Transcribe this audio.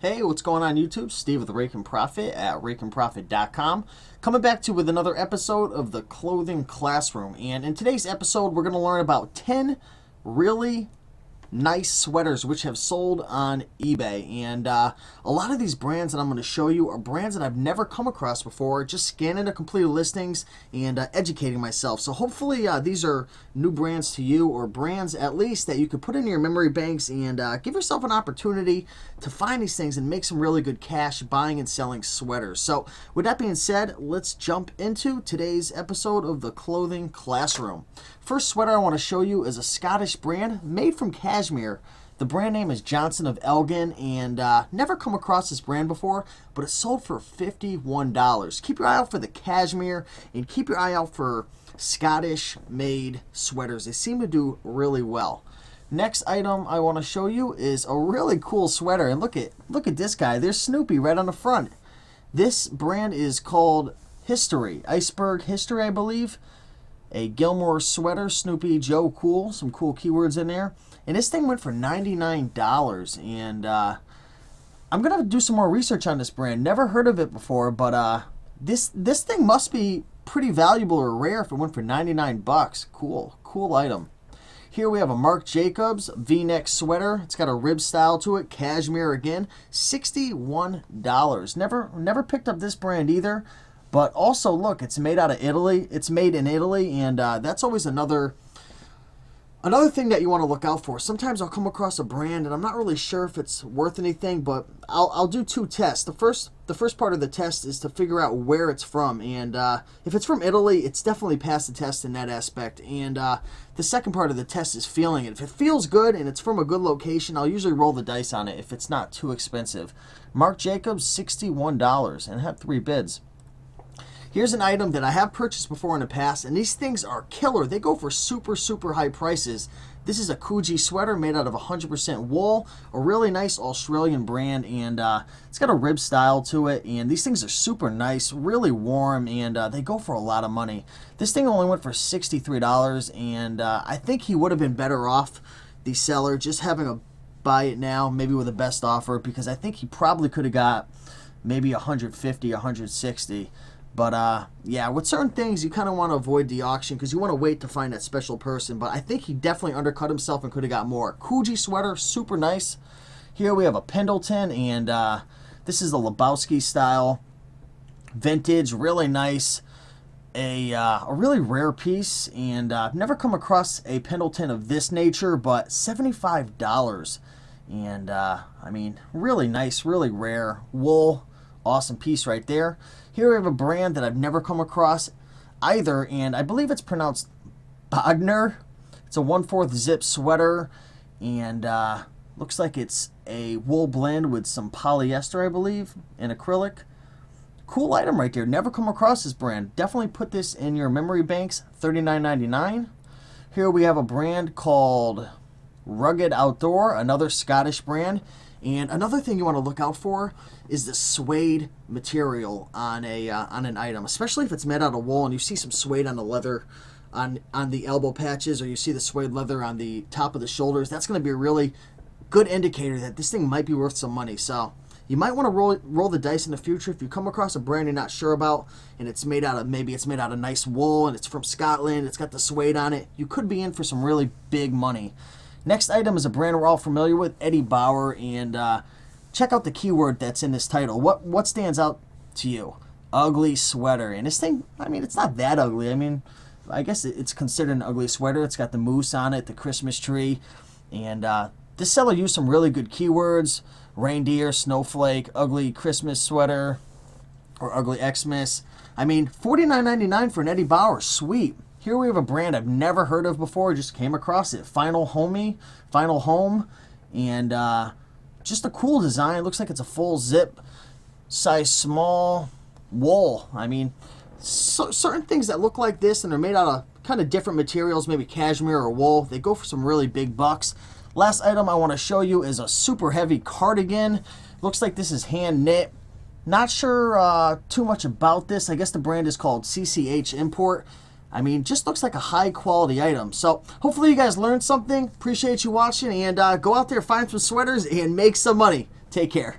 Hey, what's going on YouTube? Steve with Raiken Profit at RaikenProfit.com. Coming back to you with another episode of the Clothing Classroom. And in today's episode, we're going to learn about 10 really nice sweaters which have sold on eBay. And a lot of these brands that I'm going to show you are brands that I've never come across before, just scanning the completed listings and educating myself. So hopefully these are new brands to you, or brands at least that you could put in your memory banks and give yourself an opportunity to find these things and make some really good cash buying and selling sweaters. So with that being said, let's jump into today's episode of the Clothing Classroom. First sweater I want to show you is a Scottish brand made from cashmere. The brand name is Johnson of Elgin, and never come across this brand before, but it sold for $51. Keep your eye out for the cashmere and keep your eye out for Scottish made sweaters. They seem to do really well. Next item I want to show you is a really cool sweater, and look at this guy. There's Snoopy right on the front. This brand is called History, Iceberg History, I believe. A Gilmore sweater, Snoopy Joe Cool, some cool keywords in there. And this thing went for $99, and I'm going to do some more research on this brand. Never heard of it before, but this thing must be pretty valuable or rare if it went for 99 bucks. Cool item. Here we have a Marc Jacobs V-neck sweater. It's got a rib style to it, cashmere again, $61. Never picked up this brand either. But also, look, it's made out of Italy. It's made in Italy, and that's always another thing that you want to look out for. Sometimes I'll come across a brand, and I'm not really sure if it's worth anything, but I'll do two tests. The first part of the test is to figure out where it's from, and if it's from Italy, it's definitely passed the test in that aspect. And the second part of the test is feeling it. If it feels good and it's from a good location, I'll usually roll the dice on it if it's not too expensive. Marc Jacobs, $61, and had 3 bids. Here's an item that I have purchased before in the past, and these things are killer. They go for super high prices. This is a Coogee sweater made out of 100% wool, a really nice Australian brand, and it's got a rib style to it, and these things are super nice, really warm, and they go for a lot of money. This thing only went for $63, and I think he would have been better off, the seller, just having a buy it now, maybe with a best offer, because I think he probably could have got maybe 150, 160. But, yeah, with certain things, you kind of want to avoid the auction because you want to wait to find that special person. But I think he definitely undercut himself and could have got more. Coogee sweater, super nice. Here we have a Pendleton, and this is the Lebowski style. Vintage, really nice. A really rare piece, and I've never come across a Pendleton of this nature, but $75. And, I mean, really nice, really rare. Wool, awesome piece right there. Here we have a brand that I've never come across either, and I believe it's pronounced Bogner. It's a 1/4 zip sweater, and looks like it's a wool blend with some polyester, I believe, and acrylic. Cool item right there. Never come across this brand. Definitely put this in your memory banks, $39.99. Here we have a brand called Rugged Outdoor, another Scottish brand. And another thing you want to look out for is the suede material on an item, especially if it's made out of wool and you see some suede on the leather on the elbow patches, or you see the suede leather on the top of the shoulders. That's going to be a really good indicator that this thing might be worth some money. So you might want to roll the dice in the future if you come across a brand you're not sure about, and it's made out of nice wool and it's from Scotland. It's got the suede on it. You could be in for some really big money. Next item is a brand we're all familiar with, Eddie Bauer, and check out the keyword that's in this title. What stands out to you? Ugly sweater. And this thing, I mean, it's not that ugly. I mean, I guess it's considered an ugly sweater. It's got the moose on it, the Christmas tree, and this seller used some really good keywords: reindeer, snowflake, ugly Christmas sweater, or ugly Xmas. I mean, $49.99 for an Eddie Bauer, sweet. Here we have a brand I've never heard of before, just came across it, Final Home, and just a cool design. Looks like it's a full zip, size small, wool. I mean, certain things that look like this and they're made out of kind of different materials, maybe cashmere or wool, they go for some really big bucks. Last item I want to show you is a super heavy cardigan. Looks like this is hand knit. Not sure too much about this. I guess the brand is called CCH Import. I mean, just looks like a high quality item. So hopefully you guys learned something. Appreciate you watching, and go out there, find some sweaters and make some money. Take care.